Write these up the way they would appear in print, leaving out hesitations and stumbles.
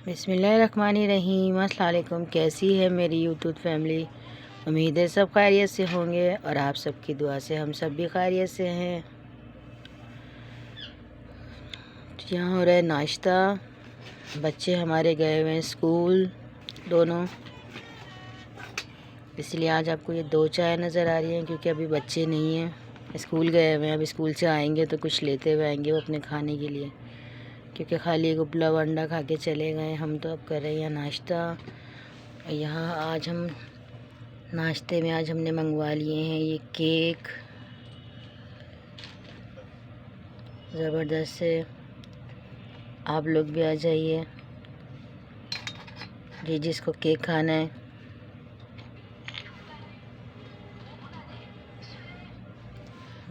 बिस्मिल्लाहिर्रहमानिर्रहीम। अस्सलाम वालेकुम। कैसी है मेरी यूट्यूब फैमिली? उम्मीद है सब खैरियत से होंगे और आप सबकी दुआ से हम सब भी खैरियत से हैं। यहाँ हो रहा है नाश्ता। बच्चे हमारे गए हुए हैं स्कूल दोनों, इसलिए आज आपको ये दो चाय नज़र आ रही हैं क्योंकि अभी बच्चे नहीं हैं, स्कूल गए हुए हैं। अभी स्कूल से आएंगे तो कुछ लेते हुए आएंगे वो अपने खाने के लिए, क्योंकि खाली एक उपला अंडा खा के चले गए। हम तो अब कर रहे हैं यहाँ नाश्ता। यहाँ आज हम नाश्ते में आज हमने मंगवा लिए हैं ये केक, ज़बरदस्त से। आप लोग भी आ जाइए जी जिसको केक खाना है।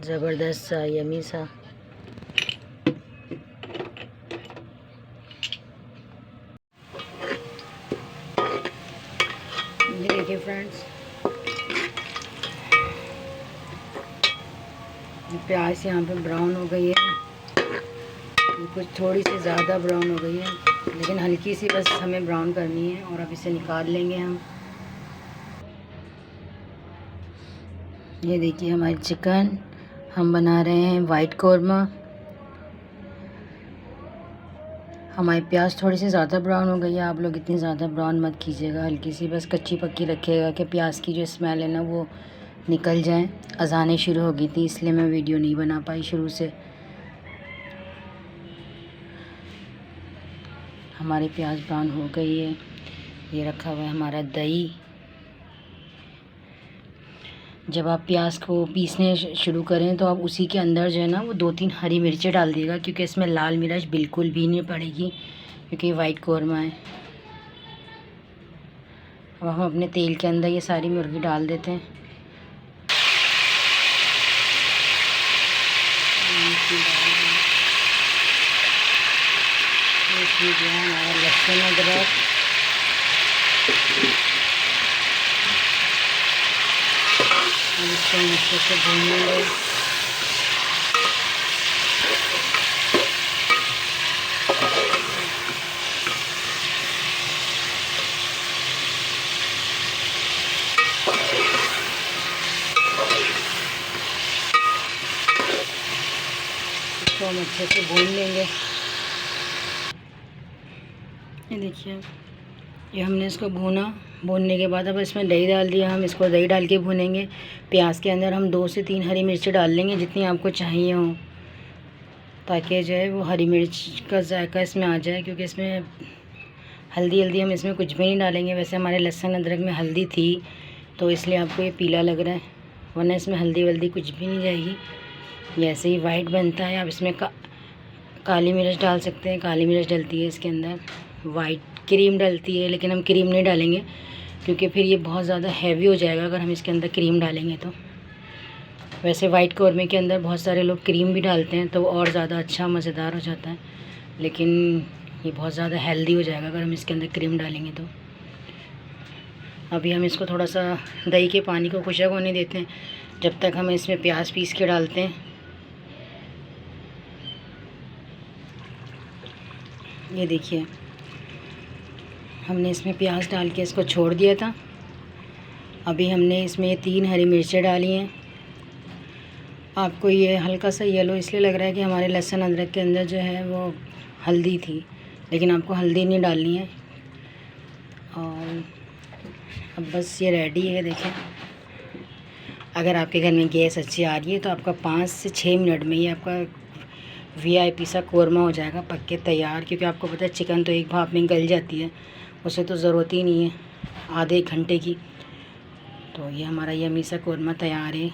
ज़बरदस्त सा यमी सा। ये देखिए फ्रेंड्स, प्याज यहाँ पे ब्राउन हो गई है, कुछ थोड़ी सी ज़्यादा ब्राउन हो गई है, लेकिन हल्की सी बस हमें ब्राउन करनी है। और अब इसे निकाल लेंगे हम। ये देखिए हमारी चिकन, हम बना रहे हैं वाइट कौरमा। हमारी प्याज थोड़ी सी ज़्यादा ब्राउन हो गई है। आप लोग इतनी ज़्यादा ब्राउन मत कीजिएगा, हल्की सी बस कच्ची पक्की रखिएगा कि प्याज की जो स्मेल है ना वो निकल जाए। अज़ानें शुरू हो गई थी इसलिए मैं वीडियो नहीं बना पाई शुरू से। हमारी प्याज ब्राउन हो गई है। ये रखा हुआ है हमारा दही। जब आप प्याज को पीसने शुरू करें तो आप उसी के अंदर जो है ना वो 2-3 हरी मिर्चें डाल दिएगा, क्योंकि इसमें लाल मिर्च बिल्कुल भी नहीं पड़ेगी क्योंकि वाइट कौरमा है। अब हम अपने तेल के अंदर ये सारी मुर्गी डाल देते हैं। इसमें जो है हमारा लहसुन अदरक, इसको अच्छे से भूनेंगे। इसको हम अच्छे से भून लेंगे। ये देखिए, ये हमने इसको भूनने के बाद अब इसमें दही डाल दिया। हम इसको दही डाल के भूनेंगे। प्याज के अंदर हम 2 से 3 हरी मिर्च डाल लेंगे जितनी आपको चाहिए हो, ताकि जो है वो हरी मिर्च का जायका इसमें आ जाए। क्योंकि इसमें हल्दी हम इसमें कुछ भी नहीं डालेंगे। वैसे हमारे लहसुन अदरक में हल्दी थी तो इसलिए आपको ये पीला लग रहा है, वरना इसमें हल्दी वल्दी कुछ भी नहीं जाएगी। ये ऐसे ही वाइट बनता है। आप इसमें काली मिर्च डाल सकते हैं, काली मिर्च डलती है इसके अंदर। वाइट क्रीम डलती है, लेकिन हम क्रीम नहीं डालेंगे क्योंकि फिर ये बहुत ज़्यादा हैवी हो जाएगा अगर हम इसके अंदर क्रीम डालेंगे तो। वैसे वाइट कौरमे के अंदर बहुत सारे लोग क्रीम भी डालते हैं तो वो और ज़्यादा अच्छा मज़ेदार हो जाता है, लेकिन ये बहुत ज़्यादा हेल्दी हो जाएगा अगर हम इसके अंदर क्रीम डालेंगे तो। अभी हम इसको थोड़ा सा दही के पानी को खुशक होने देते हैं जब तक हम इसमें प्याज पीस के डालते हैं। ये देखिए, हमने इसमें प्याज डाल के इसको छोड़ दिया था। अभी हमने इसमें 3 हरी मिर्चें डाली हैं। आपको ये हल्का सा येलो इसलिए लग रहा है कि हमारे लहसुन अदरक के अंदर जो है वो हल्दी थी, लेकिन आपको हल्दी नहीं डालनी है। और अब बस ये रेडी है। देखें, अगर आपके घर में गैस अच्छी आ रही है तो आपका 5 से 6 मिनट में ही आपका VIP सा कौरमा हो जाएगा पक के तैयार। क्योंकि आपको पता है चिकन तो एक भाप में गल जाती है, उसे तो ज़रूरत ही नहीं है आधे घंटे की। तो ये हमारा यम्मी सा कौरमा तैयार है।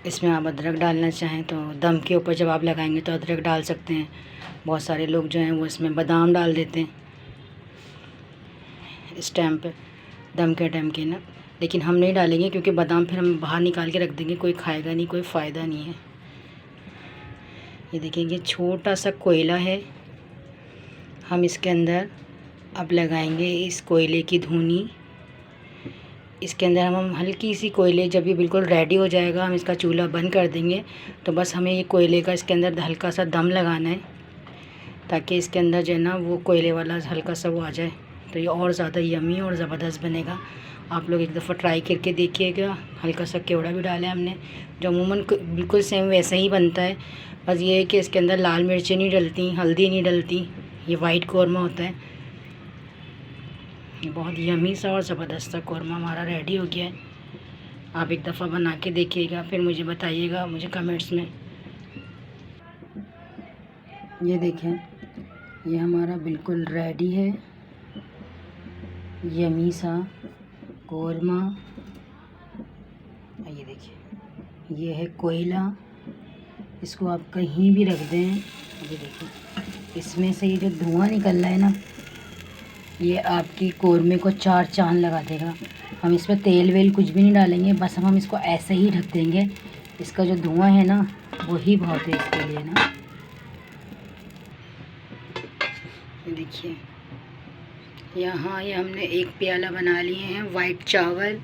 इसमें आप अदरक डालना चाहें तो दम के ऊपर जब आप लगाएंगे तो अदरक डाल सकते हैं। बहुत सारे लोग जो हैं वो इसमें बादाम डाल देते हैं इस टाइम पे, दम के टाइम के ना, लेकिन हम नहीं डालेंगे क्योंकि बादाम फिर हम बाहर निकाल के रख देंगे, कोई खाएगा नहीं, कोई फ़ायदा नहीं है। ये देखेंगे छोटा सा कोयला है, हम इसके अंदर अब लगाएंगे इस कोयले की धुनी। इसके अंदर हम हल्की सी कोयले, जब ये बिल्कुल रेडी हो जाएगा हम इसका चूल्हा बंद कर देंगे। तो बस हमें ये कोयले का इसके अंदर हल्का सा दम लगाना है। ताकि इसके अंदर जो है ना वो कोयले वाला हल्का सा वो आ जाए, तो ये और ज़्यादा यमी और ज़बरदस्त बनेगा। आप लोग एक दफ़ा ट्राई करके देखिएगा। हल्का सा केवड़ा भी डाला है हमने, जो अमूमन बिल्कुल सेम वैसा ही बनता है। बस ये है कि इसके अंदर लाल मिर्चें नहीं डलती, हल्दी नहीं डलती, ये वाइट कौरमा होता है। ये बहुत यमी सा और ज़बरदस्त सा कौरमा हमारा रेडी हो गया है। आप एक दफ़ा बना के देखिएगा, फिर मुझे बताइएगा मुझे कमेंट्स में। ये देखें, ये हमारा बिल्कुल रेडी है यमी सा कौरमा। ये देखिए, ये है कोयला, इसको आप कहीं भी रख दें। ये देखिए, इसमें से ये जो धुआं निकल रहा है ना, ये आपकी कौरमे को 4 चांद लगा देगा। हम इसमें तेल वेल कुछ भी नहीं डालेंगे, बस हम इसको ऐसे ही ढक देंगे। इसका जो धुआं है ना वही बहुत है इसके लिए ना। देखिए, यहाँ ये हमने 1 प्याला बना लिए हैं वाइट चावल।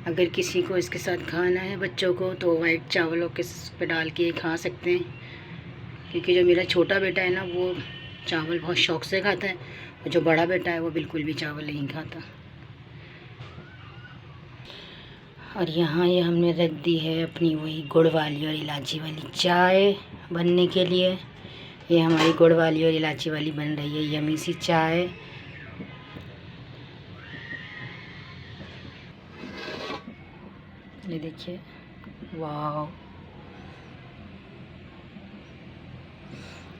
अगर किसी को इसके साथ खाना है बच्चों को, तो वाइट चावलों के पे डाल के खा सकते हैं। क्योंकि जो मेरा छोटा बेटा है ना वो चावल बहुत शौक़ से खाता है, और जो बड़ा बेटा है वो बिल्कुल भी चावल नहीं खाता। और यहाँ ये हमने रख दी है अपनी वही गुड़ वाली और इलायची वाली चाय बनने के लिए। ये हमारी गुड़ वाली और इलायची वाली बन रही है यमी सी चाय। ये देखिए, वाह,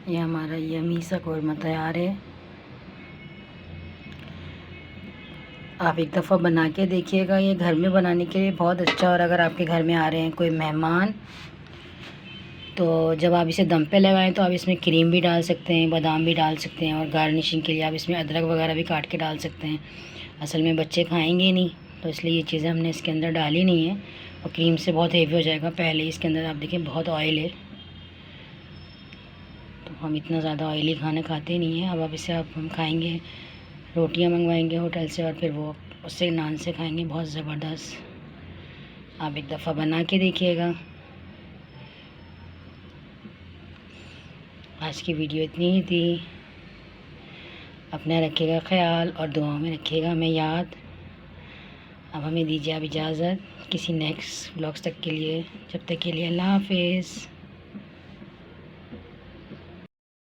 ये हमारा यमी सा कौरमा तैयार है। आप एक दफ़ा बना के देखिएगा, ये घर में बनाने के लिए बहुत अच्छा। और अगर आपके घर में आ रहे हैं कोई मेहमान, तो जब आप इसे दम पे लगाएं तो आप इसमें क्रीम भी डाल सकते हैं, बादाम भी डाल सकते हैं, और गार्निशिंग के लिए आप इसमें अदरक वगैरह भी काट के डाल सकते हैं। असल में बच्चे खाएंगे नहीं, तो इसलिए ये चीज़ें हमने इसके अंदर डाली नहीं है। और क्रीम से बहुत हेवी हो जाएगा। पहले इसके अंदर आप देखें बहुत ऑयल है, तो हम इतना ज़्यादा ऑयली खाना खाते नहीं हैं। अब इसे हम खाएँगे, रोटियाँ मंगवाएंगे होटल से, और फिर वो उससे नान से खाएंगे, बहुत ज़बरदस्त। आप एक दफ़ा बना के देखिएगा। आज की वीडियो इतनी ही थी। अपना रखिएगा ख्याल और दुआओं में रखिएगा हमें याद। अब हमें दीजिए आप इजाज़त किसी नेक्स्ट व्लॉग्स तक के लिए। जब तक के लिए अल्लाह हाफिज़।